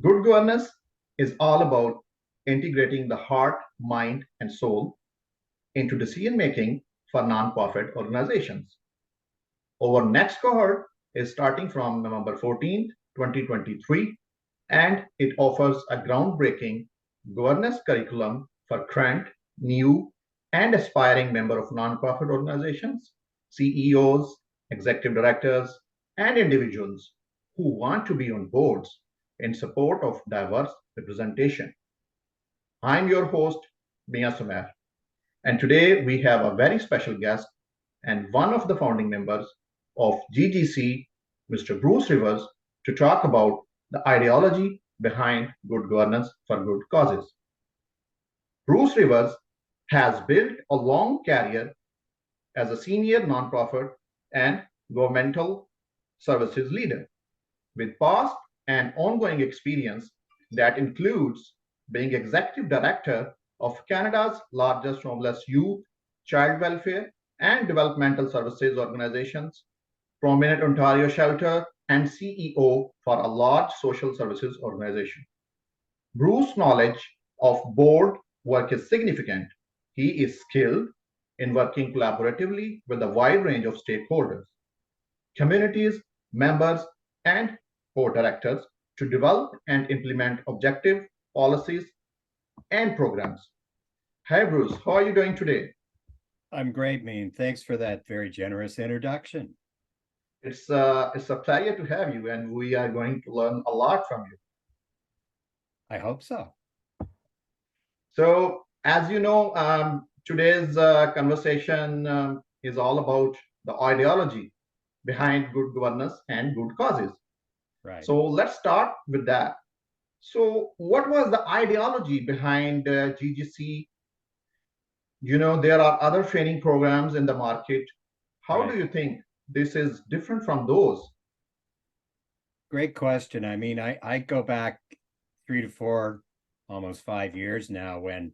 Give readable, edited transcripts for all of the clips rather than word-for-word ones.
Good governance is all about integrating the heart, mind, and soul into decision making for nonprofit organizations. Our next cohort is starting from November 14th, 2023, and it offers a groundbreaking governance curriculum for current, new, and aspiring members of nonprofit organizations, CEOs, executive directors, and individuals who want to be on boards in support of diverse representation. I'm your host, Samair, and today we have a very special guest and one of the founding members of GGC, Mr. Bruce Rivers, to talk about the ideology behind good governance for good causes. Bruce Rivers has built a long career as a senior nonprofit and governmental services leader with past and ongoing experience that includes being executive director of Canada's largest homeless youth, child welfare, and developmental services organizations, prominent Ontario shelter, and CEO for a large social services organization. Bruce's knowledge of board work is significant. He is skilled in working collaboratively with a wide range of stakeholders, communities, members, and board directors to develop and implement objective policies and programs. Hi, Bruce. How are you doing today? I'm great, Mian. Thanks for that very generous introduction. It's a pleasure to have you, and we are going to learn a lot from you. I hope so. So, as you know, today's conversation is all about the ideology behind good governance and good causes. Right. So, let's start with that. So, what was the ideology behind GGC? You know, there are other training programs in the market. How do Right. you think this is different from those? Great question. I mean, I go back 3 to 4, almost 5 years now when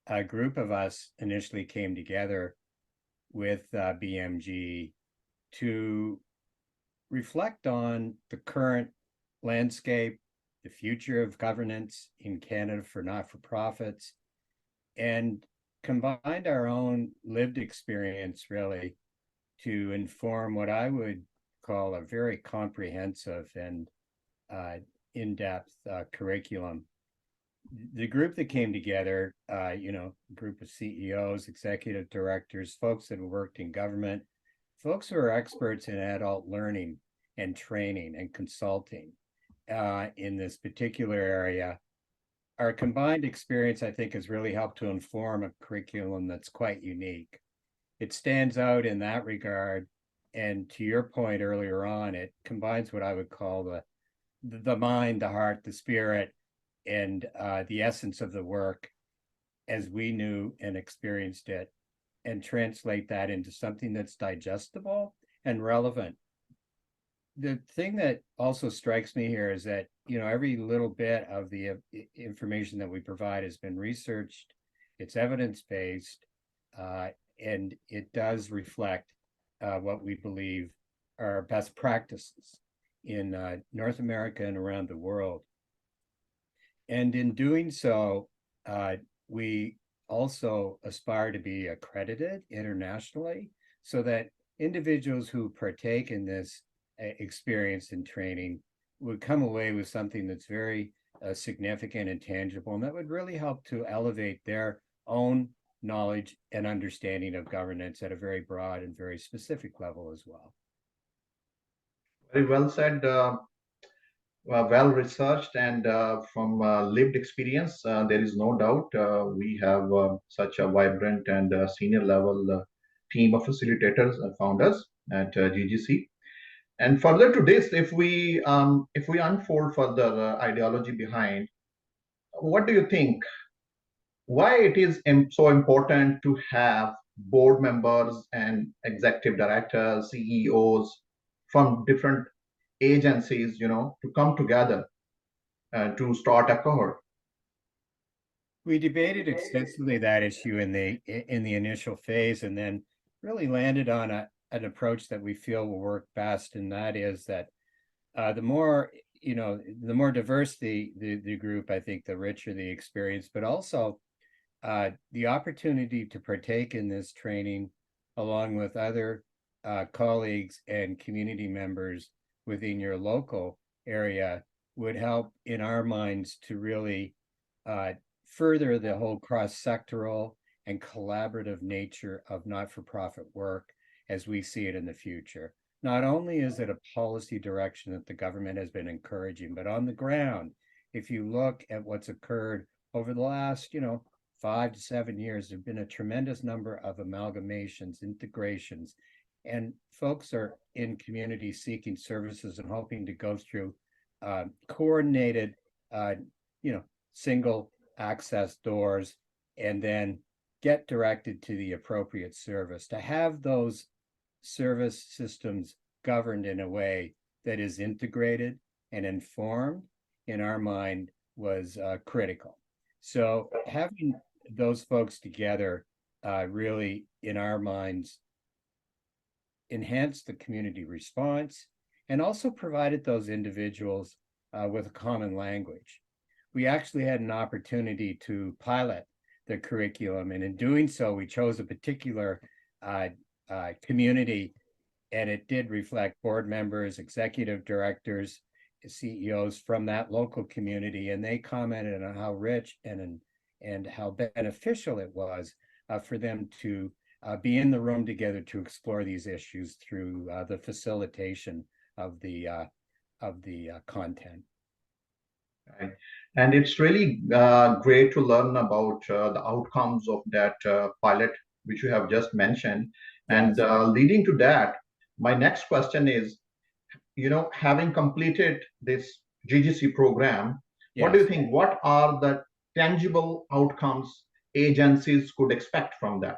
a group of us initially came together with BMG to reflect on the current landscape, the future of governance in Canada for not-for-profits, and combined our own lived experience really to inform what I would call a very comprehensive and in-depth curriculum. The group that came together, a group of CEOs, executive directors, folks that have worked in government, folks who are experts in adult learning and training and consulting in this particular area. Our combined experience, I think, has really helped to inform a curriculum that's quite unique. It stands out in that regard. And to your point earlier on, it combines what I would call the mind, the heart, the spirit, and the essence of the work as we knew and experienced it, and translate that into something that's digestible and relevant. The thing that also strikes me here is that, every little bit of the information that we provide has been researched, it's evidence-based, and it does reflect what we believe are best practices in North America and around the world. And in doing so, we also aspire to be accredited internationally so that individuals who partake in this experience and training would come away with something that's very significant and tangible, and that would really help to elevate their own knowledge and understanding of governance at a very broad and very specific level as well. Very well said, well researched, and from lived experience, there is no doubt we have such a vibrant and senior level team of facilitators and founders at GGC. And further to this, if we unfold further ideology behind, what do you think? Why it is so important to have board members and executive directors, CEOs from different agencies, to come together to start a cohort? We debated extensively that issue in the initial phase, and then really landed on an approach that we feel will work best, and that is that the more the more diverse the group, I think the richer the experience, but also the opportunity to partake in this training along with other colleagues and community members within your local area would help in our minds to really further the whole cross-sectoral and collaborative nature of not-for-profit work as we see it in the future. Not only is it a policy direction that the government has been encouraging, but on the ground, if you look at what's occurred over the last, 5 to 7 years, there've been a tremendous number of amalgamations, integrations, and folks are in communities seeking services and hoping to go through coordinated, single access doors and then get directed to the appropriate service. To have those service systems governed in a way that is integrated and informed, in our mind, was critical. So having those folks together really, in our minds, enhanced the community response and also provided those individuals with a common language. We actually had an opportunity to pilot the curriculum, and in doing so, we chose a particular community, and it did reflect board members, executive directors, CEOs from that local community, and they commented on how rich and how beneficial it was for them to be in the room together to explore these issues through the facilitation of the content. Right. And it's really great to learn about the outcomes of that pilot, which you have just mentioned. And Yes. Leading to that, my next question is, having completed this GGC program, what do you Yes. think? What are the tangible outcomes agencies could expect from that?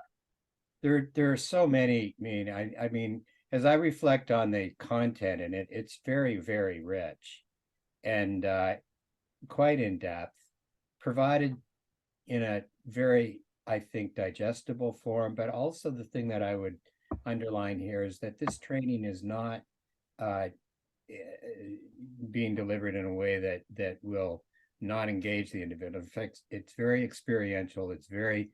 There are so many. I mean, as I reflect on the content in it, it's very, very rich and quite in depth, provided in a very, I think, digestible form. But also the thing that I would underline here is that this training is not being delivered in a way that will not engage the individual. In fact, it's very experiential. It's very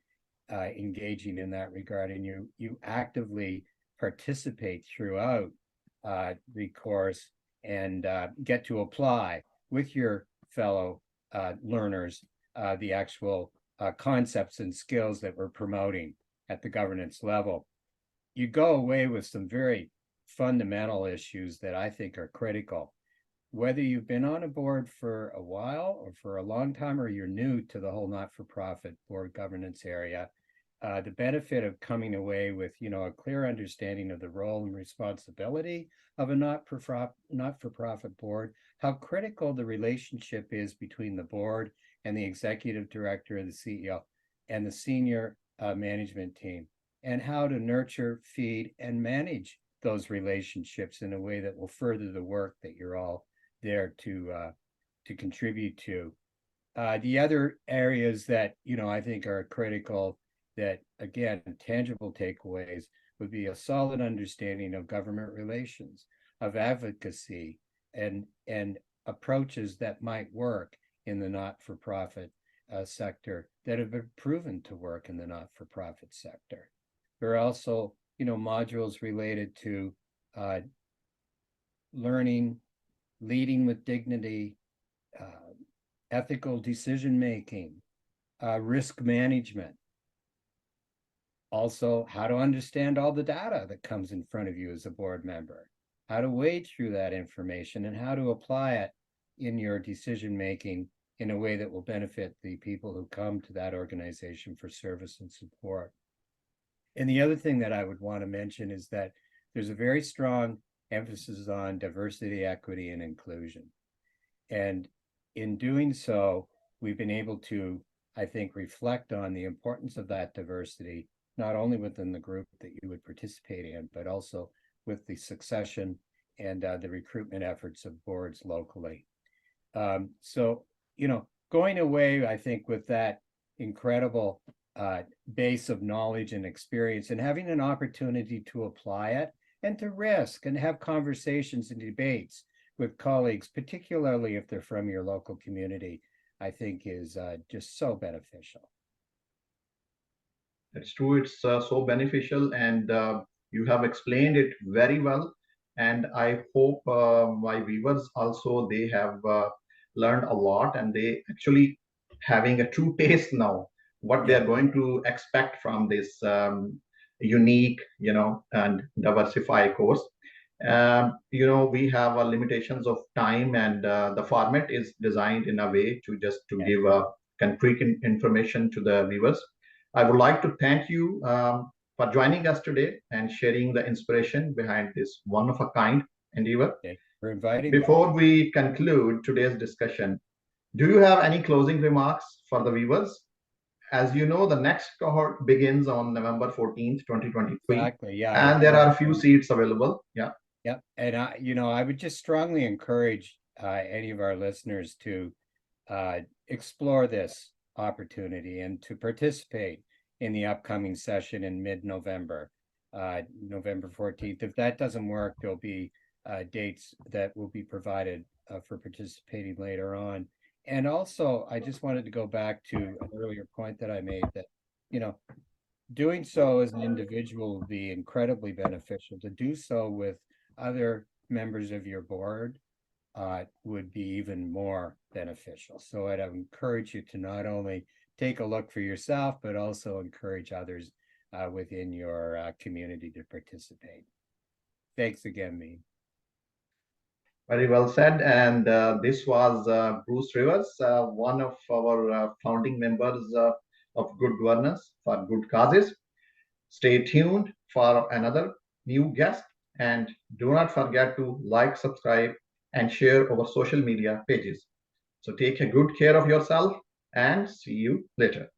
engaging in that regard, and you actively participate throughout the course and get to apply with your fellow learners the actual concepts and skills that we're promoting at the governance level. You go away with some very fundamental issues that I think are critical. Whether you've been on a board for a while or for a long time, or you're new to the whole not-for-profit board governance area, the benefit of coming away with, a clear understanding of the role and responsibility of a not-for-profit board, how critical the relationship is between the board and the executive director and the CEO and the senior management team, and how to nurture, feed, and manage those relationships in a way that will further the work that you're all there to contribute to. The other areas that I think are critical, that again, tangible takeaways, would be a solid understanding of government relations, of advocacy, and approaches that might work in the not-for-profit sector that have been proven to work in the not-for-profit sector. There are also modules related to learning, leading with dignity, ethical decision making, risk management. Also, how to understand all the data that comes in front of you as a board member, how to wade through that information, and how to apply it in your decision making in a way that will benefit the people who come to that organization for service and support. And the other thing that I would want to mention is that there's a very strong emphasis on diversity, equity, and inclusion. And in doing so, we've been able to, I think, reflect on the importance of that diversity, not only within the group that you would participate in, but also with the succession and the recruitment efforts of boards locally. So, going away, I think, with that incredible base of knowledge and experience, and having an opportunity to apply it and to risk and have conversations and debates with colleagues, particularly if they're from your local community, I think is just so beneficial. It's true. It's so beneficial, and you have explained it very well. And I hope my viewers also they have learned a lot, and they actually having a true taste now what they Yeah. are going to expect from this unique, and diversify course. We have limitations of time, and the format is designed in a way to just to Yeah. give concrete information to the viewers. I would like to thank you for joining us today and sharing the inspiration behind this one of a kind endeavor. Thank you for inviting me. Before we conclude today's discussion, do you have any closing remarks for the viewers? As you know, the next cohort begins on November 14th, 2023, Exactly. Yeah. and there are a few seats available. Yeah. Yep. And I would just strongly encourage any of our listeners to explore this opportunity and to participate in the upcoming session in mid-November, November 14th. If that doesn't work, there'll be dates that will be provided for participating later on. And also, I just wanted to go back to an earlier point that I made that, doing so as an individual would be incredibly beneficial. To do so with other members of your board would be even more beneficial. So I'd encourage you to not only take a look for yourself, but also encourage others within your community to participate. Thanks again, Mian. Very well said. And this was Bruce Rivers, one of our founding members of Good Governance for Good Causes. Stay tuned for another new guest, and do not forget to like, subscribe, and share our social media pages. So take a good care of yourself, and see you later.